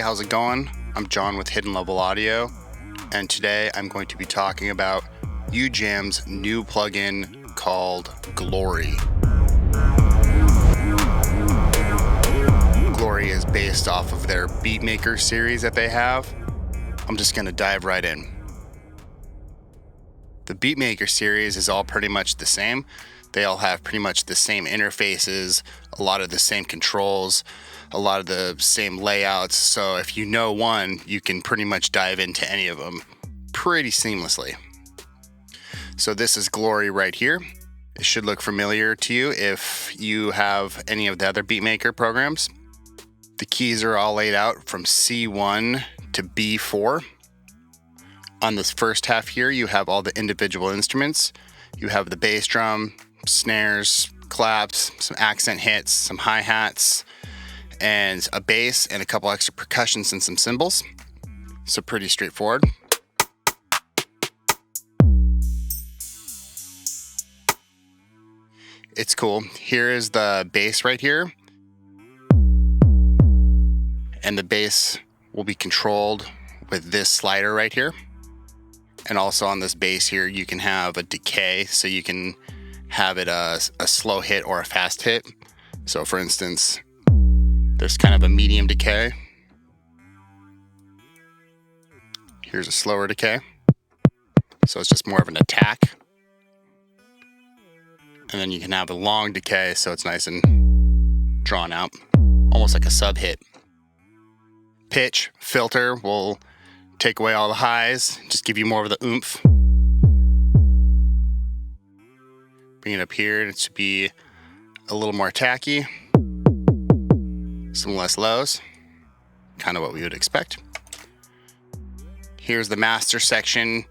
how's it going? I'm John with Hidden Level Audio, and today I'm going to be talking about Ujam's new plugin called Glory. Glory is based off of their Beatmaker series that they have. I'm just going to dive right in. The Beatmaker series is all pretty much the same. They all have pretty much the same interfaces, a lot of the same controls, a lot of the same layouts. So if you know one, you can pretty much dive into any of them pretty seamlessly. So this is Glory right here. It should look familiar to you if you have any of the other Beatmaker programs. The keys are all laid out from C1 to B4. On this first half here, you have all the individual instruments. You have the bass drum, snares, claps, some accent hits, some hi-hats, and a bass and a couple extra percussions and some cymbals. So pretty straightforward. It's cool. Here is the bass right here. And the bass will be controlled with this slider right here. And also on this bass here, you can have a decay, so you can have it a slow hit or a fast hit. So for instance, there's kind of a medium decay. Here's a slower decay. So it's just more of an attack. And then you can have a long decay, so it's nice and drawn out, almost like a sub hit. Pitch, filter will take away all the highs, just give you more of the oomph. Bring it up here, it should be a little more tacky. Some less lows, kind of what we would expect. Here's the master section,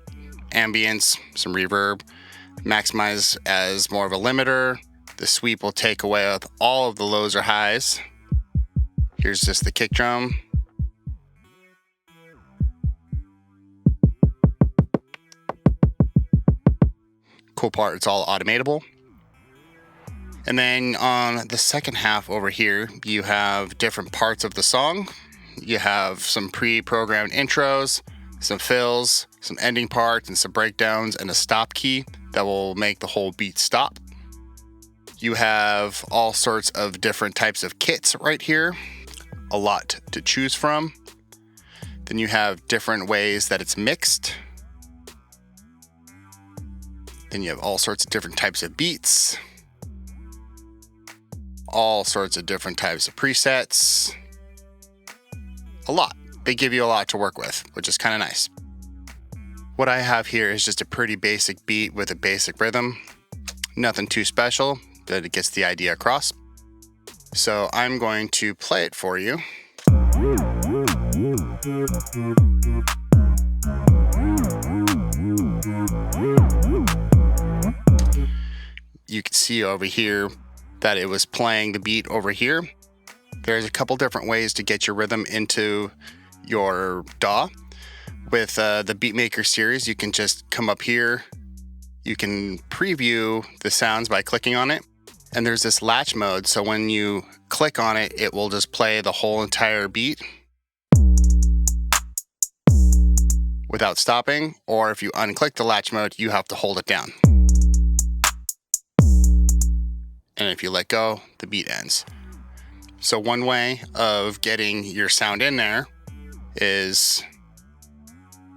ambience, some reverb, maximize as more of a limiter. The sweep will take away with all of the lows or highs. Here's just the kick drum. Cool part, it's all automatable. And then on the second half over here, you have different parts of the song. You have some pre-programmed intros, some fills, some ending parts, and some breakdowns, and a stop key that will make the whole beat stop. You have all sorts of different types of kits right here, a lot to choose from. Then you have different ways that it's mixed. Then you have all sorts of different types of beats, all sorts of different types of presets. A lot. They give you a lot to work with, which is kind of nice. What I have here is just a pretty basic beat with a basic rhythm. Nothing too special, but it gets the idea across. So I'm going to play it for you. You can see over here that it was playing the beat over here. There's a couple different ways to get your rhythm into your DAW. With the Beatmaker series, you can just come up here. You can preview the sounds by clicking on it. And there's this latch mode, so when you click on it, it will just play the whole entire beat without stopping. Or if you unclick the latch mode, you have to hold it down. And if you let go, the beat ends. So one way of getting your sound in there is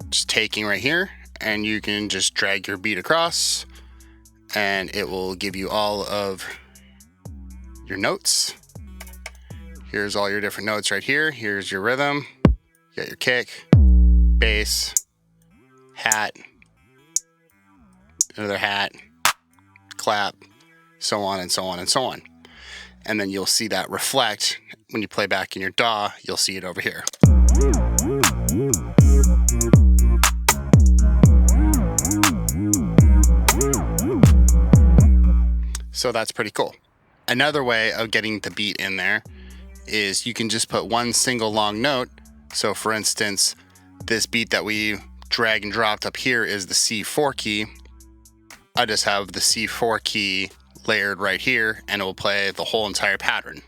just taking right here, and you can just drag your beat across, and it will give you all of your notes. Here's all your different notes right here. Here's your rhythm. You got your kick, bass, hat, another hat, clap, so on and so on and so on. And then you'll see that reflect when you play back in your DAW, you'll see it over here. So that's pretty cool. Another way of getting the beat in there is you can just put one single long note. So for instance, this beat that we drag and dropped up here is the C4 key. I just have the C4 key layered right here, and it will play the whole entire pattern.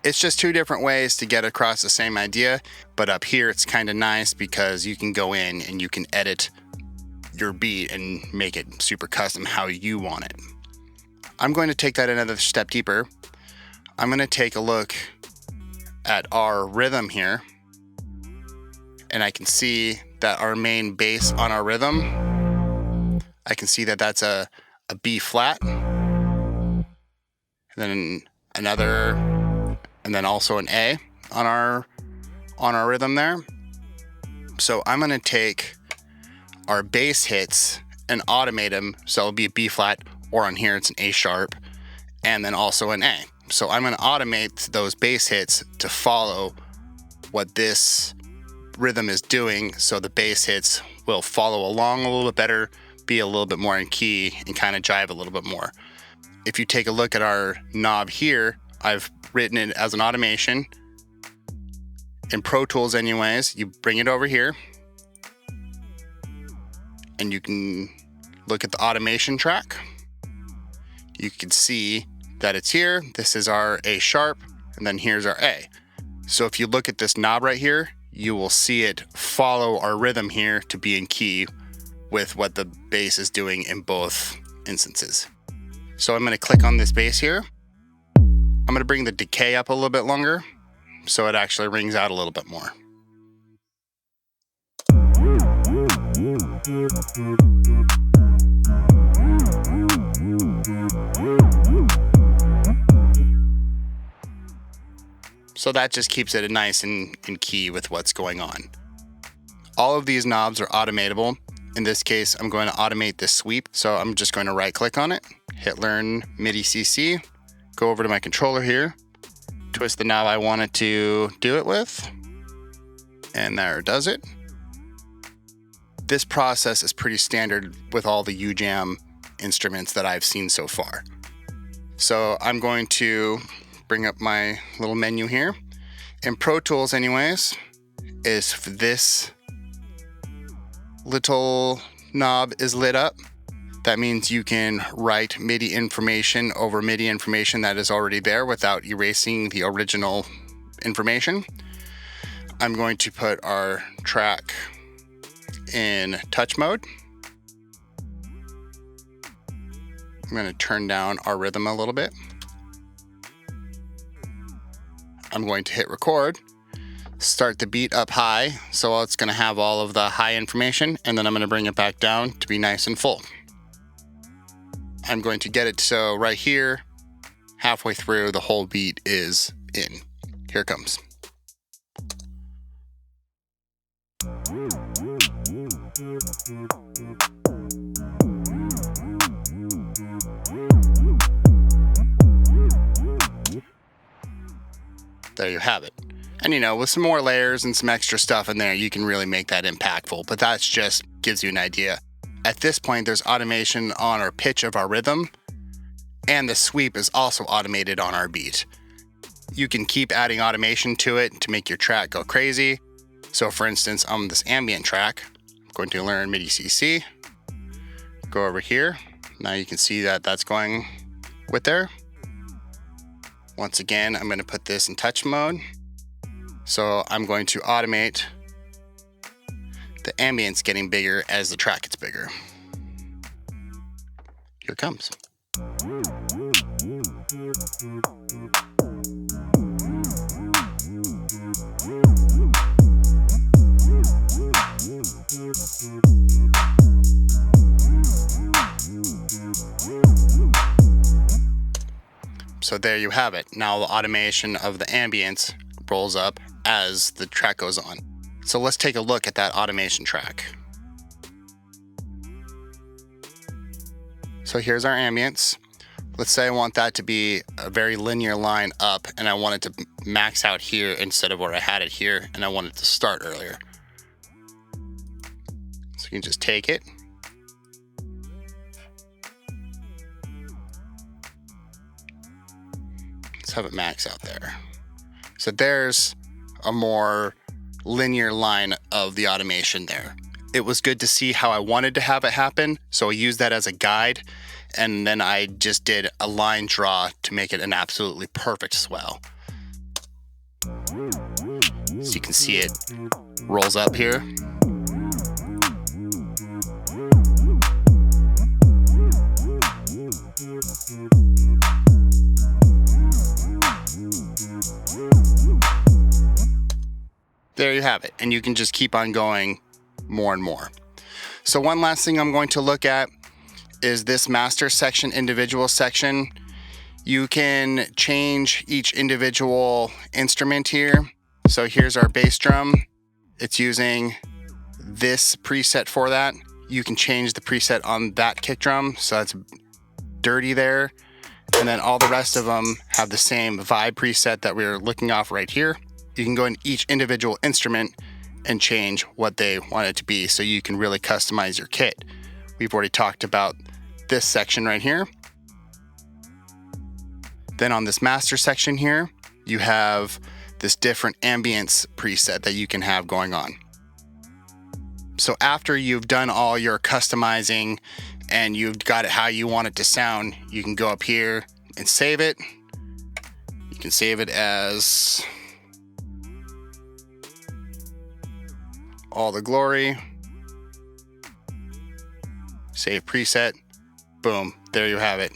It's just two different ways to get across the same idea, but up here it's kind of nice because you can go in and you can edit your beat and make it super custom how you want it. I'm going to take that another step deeper. I'm going to take a look at our rhythm here, and I can see that our main bass on our rhythm, I can see that that's a B flat, and then another, and then also an A on our rhythm there. So I'm going to take our bass hits and automate them, so it'll be a B flat, or on here it's an A sharp, and then also an A. So I'm going to automate those bass hits to follow what this rhythm is doing, so the bass hits will follow along a little bit better, be a little bit more in key, and kind of jive a little bit more. If you take a look at our knob here, I've written it as an automation. In Pro Tools anyways, you bring it over here, and you can look at the automation track. You can see that it's here. This is our A sharp, and then here's our A. So if you look at this knob right here, you will see it follow our rhythm here to be in key with what the bass is doing in both instances. So I'm going to click on this bass here. I'm going to bring the decay up a little bit longer so it actually rings out a little bit more. So that just keeps it nice and in key with what's going on. All of these knobs are automatable. In this case, I'm going to automate this sweep. So I'm just going to right click on it, hit learn MIDI CC, go over to my controller here, twist the knob I want it to do it with, and there it does it. This process is pretty standard with all the Ujam instruments that I've seen so far. So I'm going to bring up my little menu here. In Pro Tools anyways, if this little knob is lit up, that means you can write MIDI information over MIDI information that is already there without erasing the original information. I'm going to put our track in touch mode. I'm going to turn down our rhythm a little bit. I'm going to hit record, start the beat up high, so it's going to have all of the high information, and then I'm going to bring it back down to be nice and full. I'm going to get it so right here, halfway through, the whole beat is in. Here it comes. There you have it. And you know, with some more layers and some extra stuff in there, you can really make that impactful, but that's just gives you an idea. At this point, there's automation on our pitch of our rhythm, and the sweep is also automated on our beat. You can keep adding automation to it to make your track go crazy. So for instance, on this ambient track, I'm going to learn MIDI CC, go over here. Now you can see that that's going with there. Once again, I'm going to put this in touch mode. So I'm going to automate the ambience getting bigger as the track gets bigger. Here it comes. So there you have it. Now the automation of the ambience rolls up as the track goes on. So let's take a look at that automation track. So here's our ambience. Let's say I want that to be a very linear line up, and I want it to max out here instead of where I had it here, and I want it to start earlier. So you can just take it. Let's have it max out there. So there's a more linear line of the automation there. It was good to see how I wanted to have it happen, so I used that as a guide, and then I just did a line draw to make it an absolutely perfect swell. So you can see it rolls up here. There you have it. And you can just keep on going more and more. So one last thing I'm going to look at is this master section, individual section. You can change each individual instrument here. So here's our bass drum. It's using this preset for that. You can change the preset on that kick drum. So that's dirty there. And then all the rest of them have the same vibe preset that we're looking off right here. You can go in each individual instrument and change what they want it to be, so you can really customize your kit. We've already talked about this section right here. Then on this master section here, you have this different ambience preset that you can have going on. So after you've done all your customizing and you've got it how you want it to sound, you can go up here and save it. You can save it as All the Glory, save preset, boom, there you have it.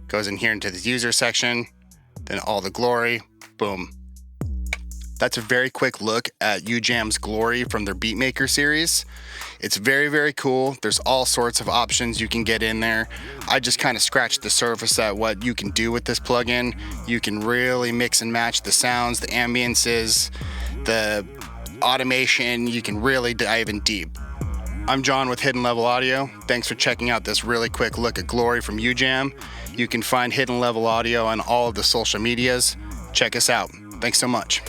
Goes in here into the user section, then All the Glory, boom. That's a very quick look at Ujam's Glory from their Beatmaker series. It's very, very cool. There's all sorts of options you can get in there. I just kind of scratched the surface at what you can do with this plugin. You can really mix and match the sounds, the ambiances, the automation. You can really dive in deep. I'm John with Hidden Level Audio. Thanks for checking out this really quick look at Glory from Ujam. You can find Hidden Level Audio on all of the social medias. Check us out. Thanks so much.